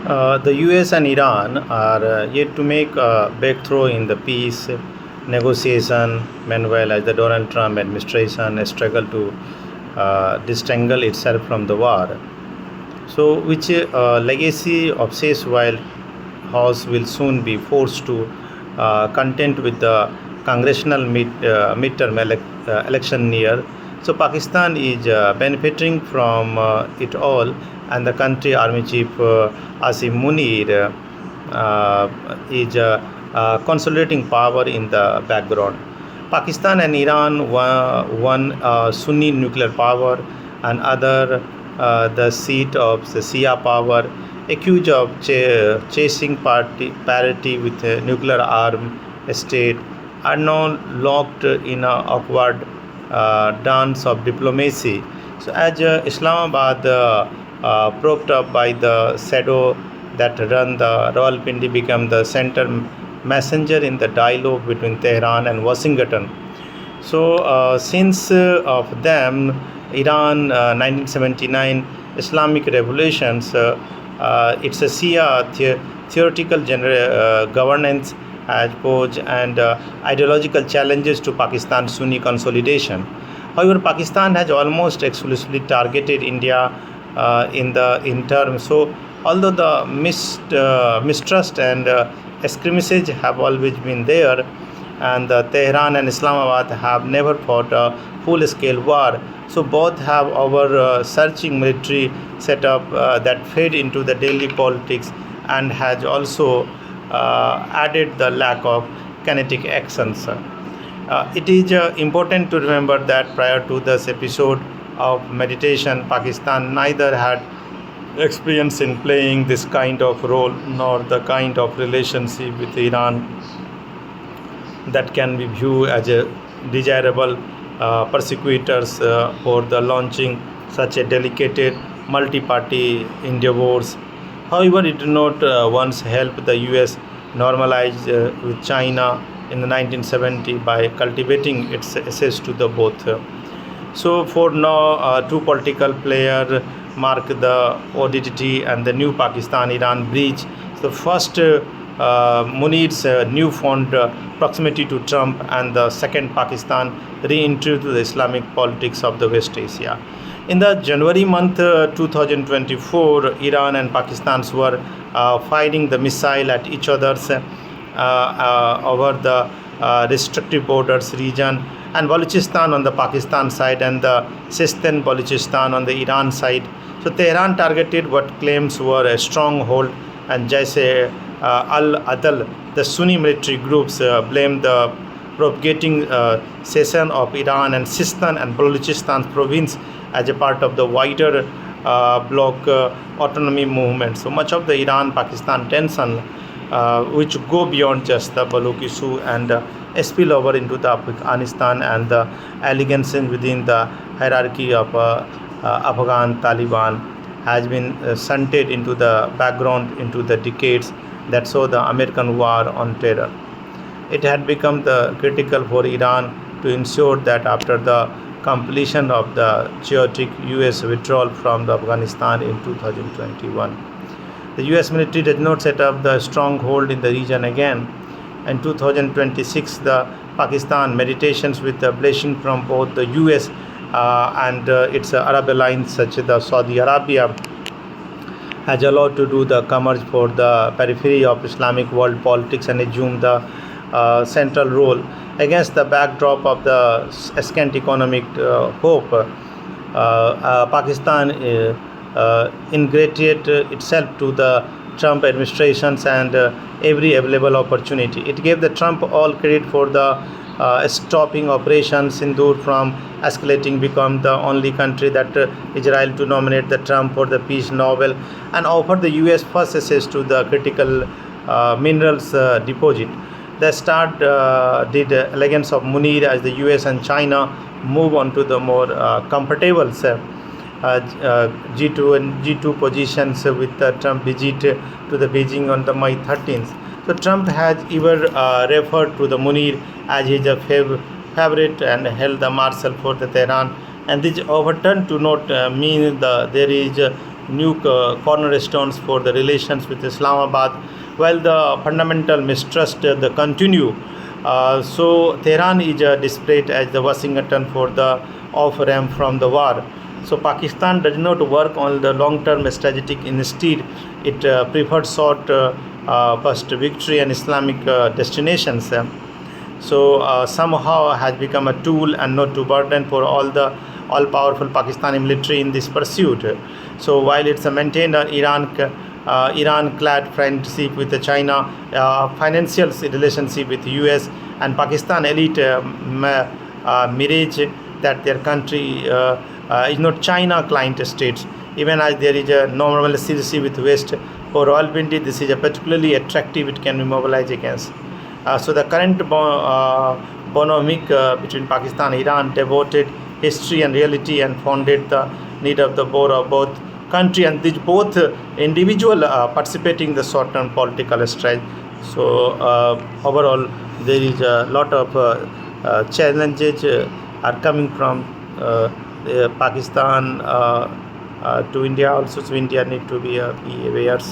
The US and Iran are yet to make a breakthrough in the peace negotiation. Meanwhile, as the Donald Trump administration struggle to disentangle itself from the war, so which legacy of says while House will soon be forced to contend with the congressional midterm election near. So Pakistan is benefiting from it all, and the country army chief Asim Munir is consolidating power in the background. Pakistan and Iran, one Sunni nuclear power, and other the seat of the Shia power, accused of chasing parity with a nuclear arm state, are now locked in an awkward dance of diplomacy. So, as Islamabad, propped up by the shadow that run the Rawalpindi, become the center messenger in the dialogue between Tehran and Washington. So, since of them, Iran 1979 Islamic revolutions, it's a Shia theoretical governance has posed and ideological challenges to Pakistan's Sunni consolidation. However, Pakistan has almost exclusively targeted India in term. So, although the mistrust and skirmishes have always been there, and Tehran and Islamabad have never fought a full-scale war. So both have our searching military setup that fed into the daily politics and has also added the lack of kinetic actions. It is important to remember that prior to this episode of meditation, Pakistan neither had experience in playing this kind of role nor the kind of relationship with Iran that can be viewed as a desirable persecutors for the launching such a delicate multi-party endeavors. However, it did not once help the US normalize with China in the 1970 by cultivating its access to the both. So for now, two political players mark the oddity and the new Pakistan-Iran breach. The first Munir's newfound proximity to Trump, and the second Pakistan re-entry to the Islamic politics of the West Asia. In the January month 2024, Iran and Pakistan were firing the missile at each other's over the restrictive borders region, and Balochistan on the Pakistan side and the Sistan Balochistan on the Iran side. So Tehran targeted what claims were a stronghold, and Jaise al-Adl, the Sunni military groups, blamed the propagating cession of Iran and Sistan and Balochistan province as a part of the wider bloc autonomy movement. So much of the Iran-Pakistan tension, which go beyond just the Baloch issue and spill over into the Afghanistan and the allegations within the hierarchy of Afghan Taliban, has been shunted into the background into the decades that saw the American war on terror. It had become the critical for Iran to ensure that after the completion of the chaotic US withdrawal from the Afghanistan in 2021, the US military did not set up the stronghold in the region again. In 2026, the Pakistan meditations with the blessing from both the US and its Arab alliance such as the Saudi Arabia has allowed to do the commerce for the periphery of Islamic world politics and assume the central role against the backdrop of the scant economic hope. Pakistan ingratiated itself to the Trump administrations and every available opportunity. It gave the Trump all credit for the stopping Operation Sindoor from escalating, become the only country that Israel to nominate the Trump for the Peace Nobel, and offered the US first access to the critical minerals deposit. The start did elegance of Munir as the US and China move on to the more comfortable G2 and G2 positions with the Trump visit to the Beijing on the May 13th. So Trump has even referred to the Munir as his favorite and held the marshal for the Tehran. And this overturn to not mean there is new cornerstones for the relations with Islamabad, while the fundamental mistrust the continue. So Tehran is displayed as the Washington for the off-ramp from the war. So Pakistan does not work on the long-term strategic. Instead, it prefers short-burst victory and Islamic destinations. So somehow has become a tool and not to burden for all-powerful Pakistani military in this pursuit. So while it's maintained an Iran-clad friendship with the China, financial relationship with the U.S. and Pakistan elite mirage that their country is not China client states. Even as there is a normal CCC with West, for Rawalpindi this is a particularly attractive. It can be mobilized against. So the current bonamic between Pakistan and Iran devoted history and reality and founded the need of the both country and these both individual participating the short-term political strife. So overall there is a lot of challenges are coming from Pakistan to India also. So India need to be aware.